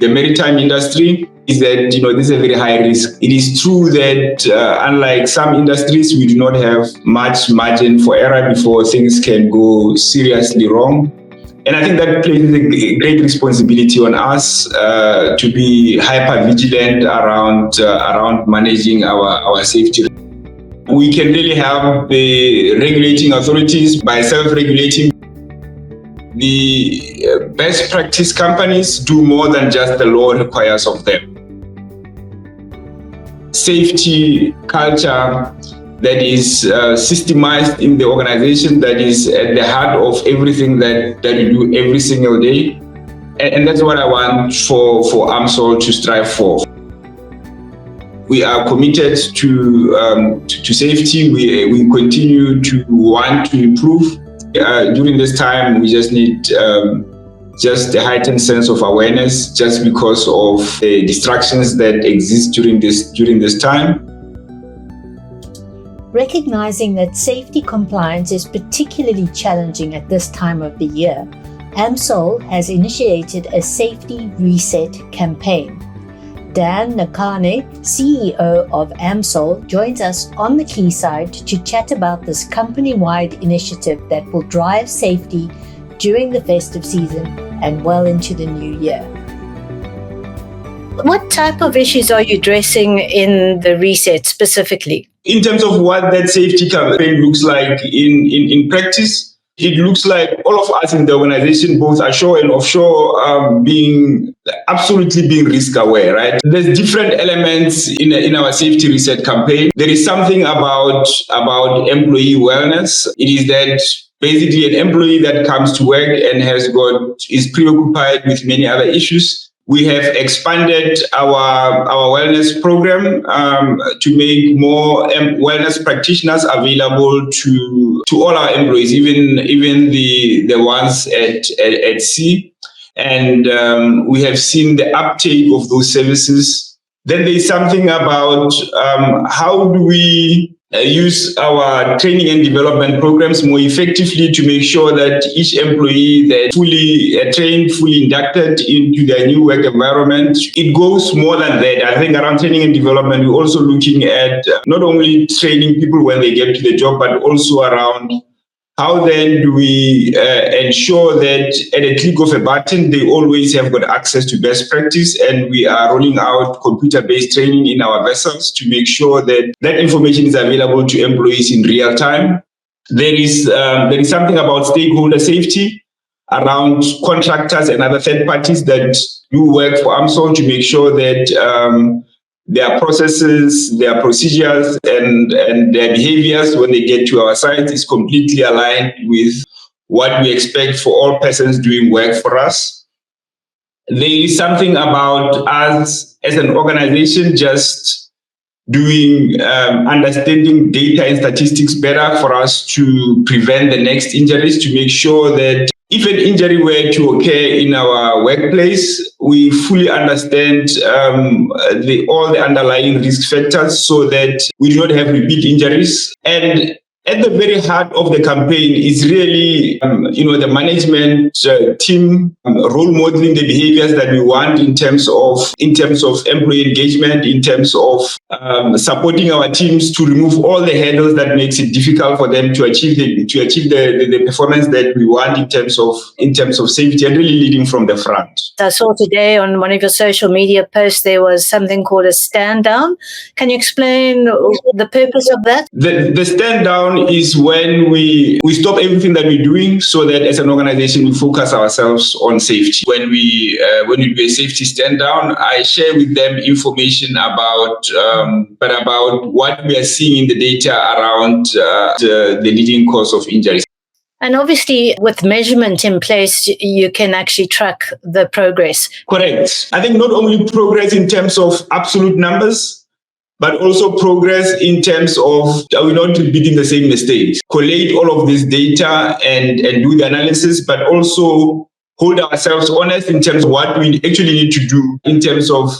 the maritime industry is that, this is a very high risk. It is true that unlike some industries, we do not have much margin for error before things can go seriously wrong. And I think that places a great responsibility on us to be hyper vigilant around managing our safety. We can really help the regulating authorities by self-regulating. The best practice companies do more than just the law requires of them. Safety culture that is systemized in the organization, that is at the heart of everything that we do every single day. And that's what I want for AMSOL to strive for. We are committed to safety. We continue to want to improve. During this time, we just need just a heightened sense of awareness, just because of the distractions that exist during this time. Recognizing that safety compliance is particularly challenging at this time of the year, AMSOL has initiated a safety reset campaign. Dan Ngakane, CEO of AMSOL, joins us on the quayside to chat about this company-wide initiative that will drive safety during the festive season and well into the new year. What type of issues are you addressing in the reset specifically? In terms of what that safety campaign looks like in practice, it looks like all of us in the organization, both ashore and offshore, being risk aware, right? There's different elements in our safety reset campaign. There is something about employee wellness. It is that basically an employee that comes to work and is preoccupied with many other issues. We have expanded our wellness program to make more wellness practitioners available to all our employees, even the ones at sea. And we have seen the uptake of those services. Then there's something about how do we use our training and development programs more effectively to make sure that each employee that fully trained, fully inducted into their new work environment. It goes more than that. I think around training and development, we're also looking at not only training people when they get to the job, but also around how then do we ensure that at a click of a button, they always have got access to best practice, and we are rolling out computer-based training in our vessels to make sure that that information is available to employees in real time. There is something about stakeholder safety around contractors and other third parties that do work for AMSOL to make sure that their processes, their procedures, and their behaviors when they get to our site is completely aligned with what we expect for all persons doing work for us. There is something about us as an organization just doing understanding data and statistics better for us to prevent the next injuries, to make sure that if an injury were to occur in our workplace, we fully understand all the underlying risk factors so that we do not have repeat injuries. And at the very heart of the campaign is really, the management team role modeling the behaviors that we want in terms of employee engagement, in terms of supporting our teams to remove all the hurdles that makes it difficult for them to achieve the performance that we want in terms of safety, and really leading from the front. I saw today on one of your social media posts there was something called a stand down. Can you explain the purpose of that? The stand down is when we stop everything that we're doing so that as an organization we focus ourselves on safety. When we do a safety stand down, I share with them information about what we are seeing in the data around the leading cause of injuries. And obviously, with measurement in place, you can actually track the progress. Correct. I think not only progress in terms of absolute numbers, but also progress in terms of are we not repeating the same mistakes. Collate all of this data and do the analysis, but also hold ourselves honest in terms of what we actually need to do in terms of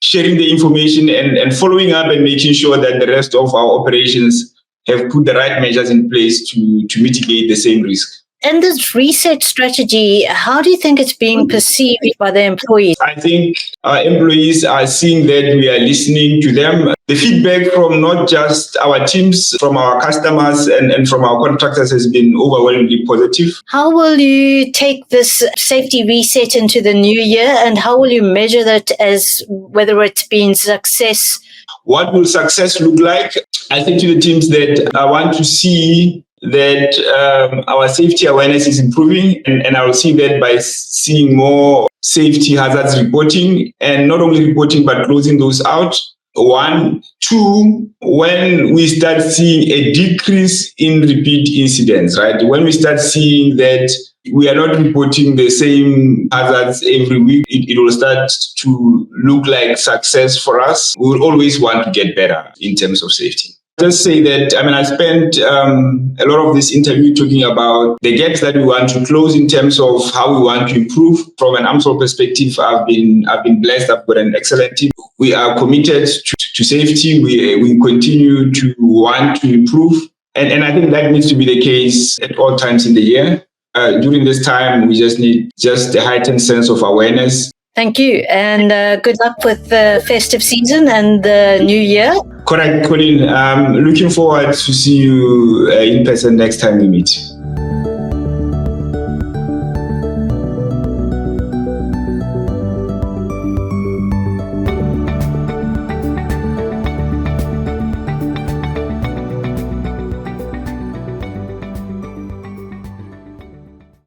sharing the information and following up and making sure that the rest of our operations have put the right measures in place to mitigate the same risk. And this reset strategy, how do you think it's being perceived by the employees? I think our employees are seeing that we are listening to them. The feedback from not just our teams, from our customers and from our contractors has been overwhelmingly positive. How will you take this safety reset into the new year, and how will you measure that as whether it's been success? What will success look like? I think to the teams that I want to see that our safety awareness is improving, and I will see that by seeing more safety hazards reporting, and not only reporting but closing those out. 1, 2, when we start seeing a decrease in repeat incidents, right? When we start seeing that we are not reporting the same hazards every week, it will start to look like success for us. We will always want to get better in terms of safety. Just say that, I spent a lot of this interview talking about the gaps that we want to close in terms of how we want to improve. From an AMSOL perspective, I've been blessed. I've got an excellent team. We are committed to safety. We continue to want to improve. And I think that needs to be the case at all times in the year. During this time, we just need a heightened sense of awareness. Thank you, and good luck with the festive season and the new year. Correct, Colleen. I'm looking forward to see you in person next time we meet.